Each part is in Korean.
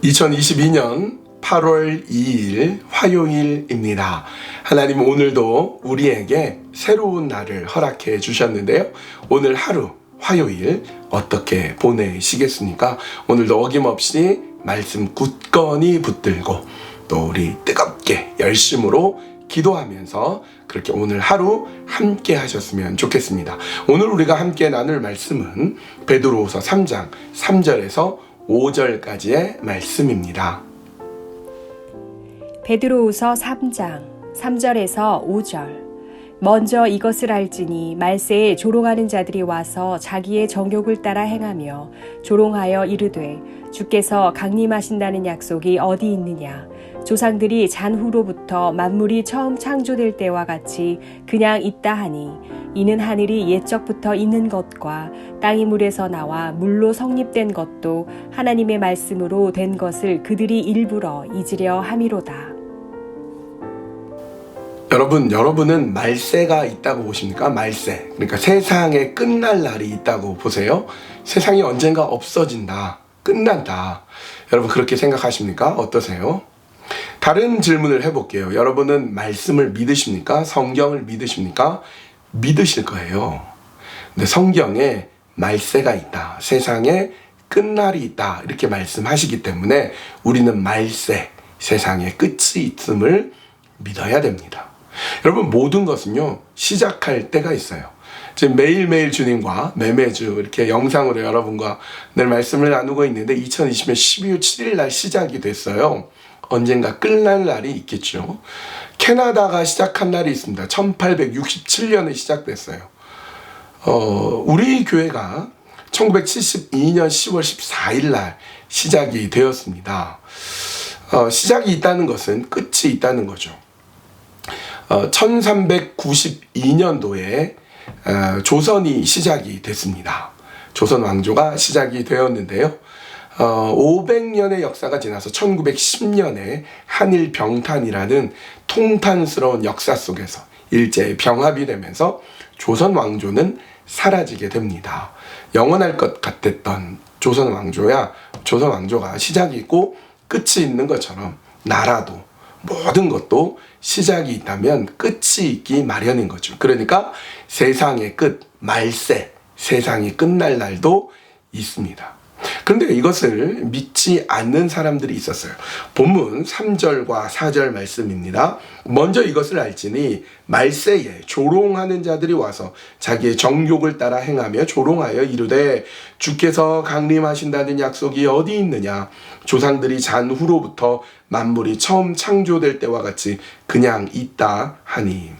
2022년 8월 2일 화요일입니다. 하나님 오늘도 우리에게 새로운 날을 허락해 주셨는데요. 오늘 하루 화요일 어떻게 보내시겠습니까? 오늘도 어김없이 말씀 굳건히 붙들고 또 우리 뜨겁게 열심으로 기도하면서 그렇게 오늘 하루 함께 하셨으면 좋겠습니다. 오늘 우리가 함께 나눌 말씀은 베드로후서 3장 3절에서 5절까지의 말씀입니다. 베드로후서 3장 3절에서 5절. 먼저 이것을 알지니 말세에 조롱하는 자들이 와서 자기의 정욕을 따라 행하며 조롱하여 이르되 주께서 강림하신다는 약속이 어디 있느냐. 조상들이 잔후로부터 만물이 처음 창조될 때와 같이 그냥 있다 하니 이는 하늘이 옛적부터 있는 것과 땅이 물에서 나와 물로 성립된 것도 하나님의 말씀으로 된 것을 그들이 일부러 잊으려 함이로다. 여러분은 말세가 있다고 보십니까? 말세. 그러니까 세상에 끝날 날이 있다고 보세요. 세상이 언젠가 없어진다. 끝난다. 여러분 그렇게 생각하십니까? 어떠세요? 다른 질문을 해볼게요. 여러분은 말씀을 믿으십니까? 성경을 믿으십니까? 믿으실 거예요. 근데 성경에 말세가 있다. 세상에 끝날이 있다. 이렇게 말씀하시기 때문에 우리는 말세, 세상에 끝이 있음을 믿어야 됩니다. 여러분 모든 것은요 시작할 때가 있어요. 지금 매일매일 주님과 매주 이렇게 영상으로 여러분과 늘 말씀을 나누고 있는데 2020년 12월 7일 날 시작이 됐어요. 언젠가 끝날 날이 있겠죠. 캐나다가 시작한 날이 있습니다. 1867년에 시작됐어요. 우리 교회가 1972년 10월 14일 날 시작이 되었습니다. 시작이 있다는 것은 끝이 있다는 거죠. 1392년도에 조선이 시작이 됐습니다. 조선 왕조가 시작이 되었는데요. 500년의 역사가 지나서 1910년에 한일 병탄이라는 통탄스러운 역사 속에서 일제히 병합이 되면서 조선 왕조는 사라지게 됩니다. 영원할 것 같았던 조선 왕조가 시작이 있고 끝이 있는 것처럼 나라도 모든 것도 시작이 있다면 끝이 있기 마련인 거죠. 그러니까 세상의 끝, 말세, 세상이 끝날 날도 있습니다. 그런데 이것을 믿지 않는 사람들이 있었어요. 본문 3절과 4절 말씀입니다. 먼저 이것을 알지니 말세에 조롱하는 자들이 와서 자기의 정욕을 따라 행하며 조롱하여 이르되 주께서 강림하신다는 약속이 어디 있느냐. 조상들이 잔후로부터 만물이 처음 창조될 때와 같이 그냥 있다 하니.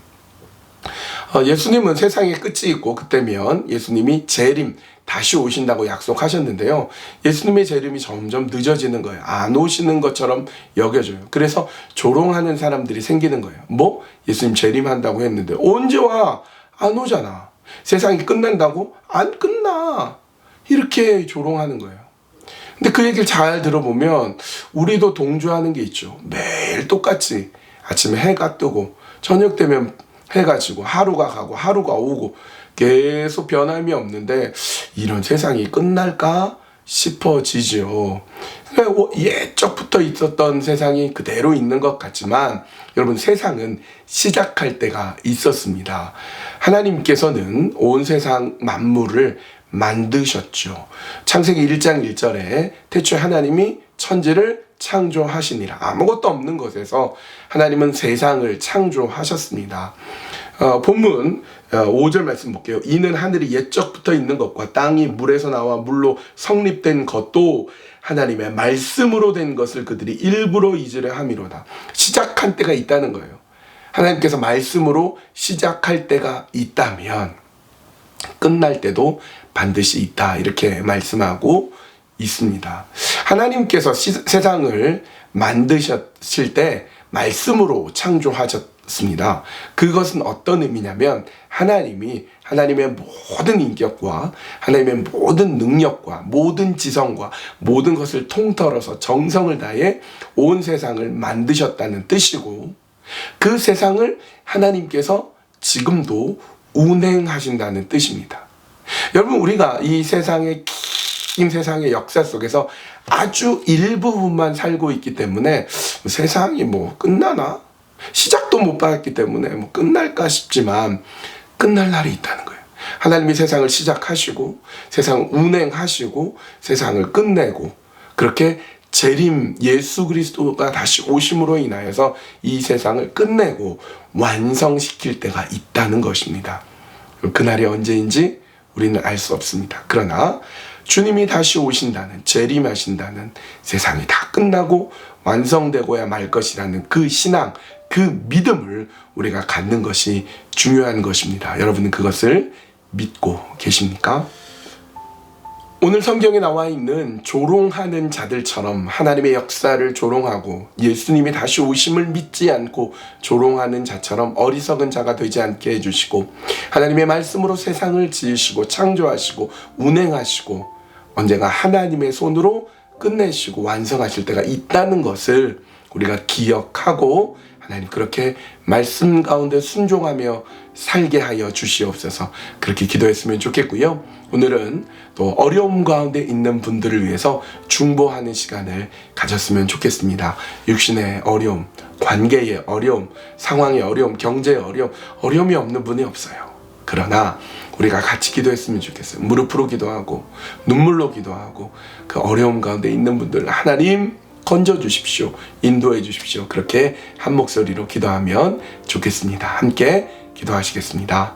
예수님은 세상에 끝이 있고 그때면 예수님이 재림 다시 오신다고 약속하셨는데요. 예수님의 재림이 점점 늦어지는 거예요. 안 오시는 것처럼 여겨져요. 그래서 조롱하는 사람들이 생기는 거예요. 뭐? 예수님 재림한다고 했는데 언제 와? 안 오잖아. 세상이 끝난다고? 안 끝나. 이렇게 조롱하는 거예요. 근데 그 얘기를 잘 들어보면 우리도 동조하는 게 있죠. 매일 똑같이 아침에 해가 뜨고 저녁 되면 해가 지고 하루가 가고 하루가 오고 계속 변함이 없는데 이런 세상이 끝날까 싶어지죠. 옛적부터 있었던 세상이 그대로 있는 것 같지만 여러분 세상은 시작할 때가 있었습니다. 하나님께서는 온 세상 만물을 만드셨죠. 창세기 1장 1절에 태초에 하나님이 천지를 창조하시니라. 아무것도 없는 것에서 하나님은 세상을 창조하셨습니다. 본문 5절 말씀 볼게요. 이는 하늘이 옛적부터 있는 것과 땅이 물에서 나와 물로 성립된 것도 하나님의 말씀으로 된 것을 그들이 일부러 잊으려 함이로다. 시작한 때가 있다는 거예요. 하나님께서 말씀으로 시작할 때가 있다면 끝날 때도 반드시 있다. 이렇게 말씀하고 있습니다. 하나님께서 세상을 만드셨을 때 말씀으로 창조하셨습니다. 그것은 어떤 의미냐면 하나님의 모든 인격과 하나님의 모든 능력과 모든 지성과 모든 것을 통틀어서 정성을 다해 온 세상을 만드셨다는 뜻이고 그 세상을 하나님께서 지금도 운행하신다는 뜻입니다. 여러분 우리가 이 세상에 바뀐 세상의 역사 속에서 아주 일부분만 살고 있기 때문에 세상이 뭐 끝나나? 시작도 못 봤기 때문에 뭐 끝날까 싶지만 끝날 날이 있다는 거예요. 하나님이 세상을 시작하시고 세상을 운행하시고 세상을 끝내고 그렇게 재림 예수 그리스도가 다시 오심으로 인하여서 이 세상을 끝내고 완성시킬 때가 있다는 것입니다. 그날이 언제인지 우리는 알 수 없습니다. 그러나 주님이 다시 오신다는, 재림하신다는, 세상이 다 끝나고 완성되고야 말 것이라는 그 신앙, 그 믿음을 우리가 갖는 것이 중요한 것입니다. 여러분은 그것을 믿고 계십니까? 오늘 성경에 나와 있는 조롱하는 자들처럼 하나님의 역사를 조롱하고 예수님이 다시 오심을 믿지 않고 조롱하는 자처럼 어리석은 자가 되지 않게 해주시고 하나님의 말씀으로 세상을 지으시고 창조하시고 운행하시고 언젠가 하나님의 손으로 끝내시고 완성하실 때가 있다는 것을 우리가 기억하고 하나님 그렇게 말씀 가운데 순종하며 살게 하여 주시옵소서. 그렇게 기도했으면 좋겠고요. 오늘은 또 어려움 가운데 있는 분들을 위해서 중보하는 시간을 가졌으면 좋겠습니다. 육신의 어려움, 관계의 어려움, 상황의 어려움, 경제의 어려움, 어려움이 없는 분이 없어요. 그러나 우리가 같이 기도했으면 좋겠어요. 무릎으로 기도하고 눈물로 기도하고 그 어려움 가운데 있는 분들 하나님 건져 주십시오. 인도해 주십시오. 그렇게 한 목소리로 기도하면 좋겠습니다. 함께 기도하시겠습니다.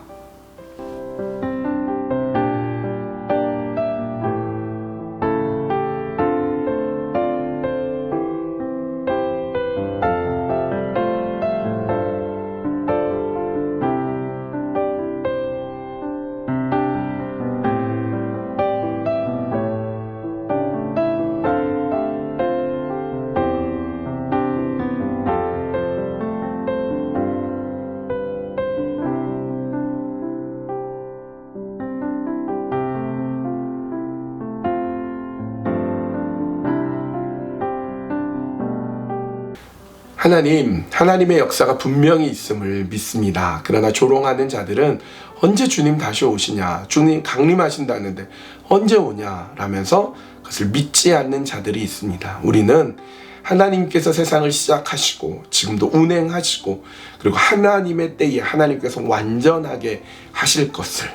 하나님의 역사가 분명히 있음을 믿습니다. 그러나 조롱하는 자들은 언제 주님 다시 오시냐, 주님 강림하신다는데 언제 오냐 라면서 그것을 믿지 않는 자들이 있습니다. 우리는 하나님께서 세상을 시작하시고 지금도 운행하시고 그리고 하나님의 때에 하나님께서 완전하게 하실 것을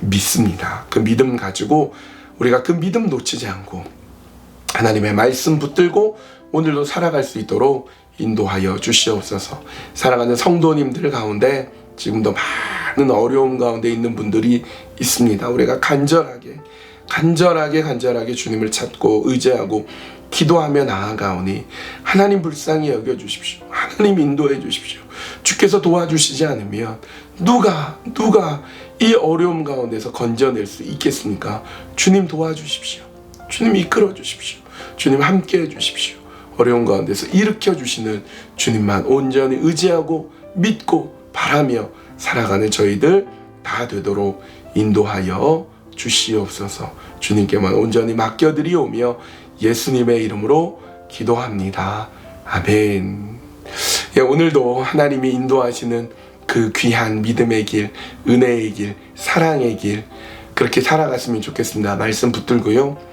믿습니다. 그 믿음 가지고 우리가 그 믿음 놓치지 않고 하나님의 말씀 붙들고 오늘도 살아갈 수 있도록 인도하여 주시옵소서. 사랑하는 성도님들 가운데 지금도 많은 어려움 가운데 있는 분들이 있습니다. 우리가 간절하게 주님을 찾고 의지하고 기도하며 나아가오니 하나님 불쌍히 여겨주십시오. 하나님 인도해 주십시오. 주께서 도와주시지 않으면 누가 이 어려움 가운데서 건져낼 수 있겠습니까? 주님 도와주십시오. 주님 이끌어 주십시오. 주님 함께 해 주십시오. 어려운 가운데서 일으켜 주시는 주님만 온전히 의지하고 믿고 바라며 살아가는 저희들 다 되도록 인도하여 주시옵소서. 주님께만 온전히 맡겨드리오며 예수님의 이름으로 기도합니다. 아멘. 오늘도 하나님이 인도하시는 그 귀한 믿음의 길, 은혜의 길, 사랑의 길 그렇게 살아갔으면 좋겠습니다. 말씀 붙들고요.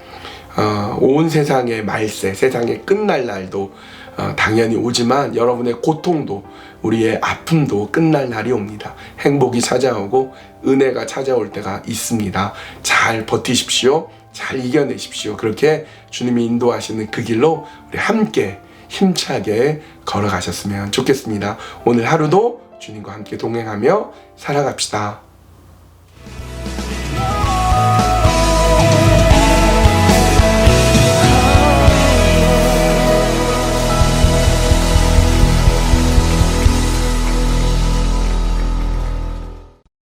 온 세상의 말세, 세상의 끝날 날도 당연히 오지만 여러분의 고통도 우리의 아픔도 끝날 날이 옵니다. 행복이 찾아오고 은혜가 찾아올 때가 있습니다. 잘 버티십시오. 잘 이겨내십시오. 그렇게 주님이 인도하시는 그 길로 우리 함께 힘차게 걸어가셨으면 좋겠습니다. 오늘 하루도 주님과 함께 동행하며 살아갑시다.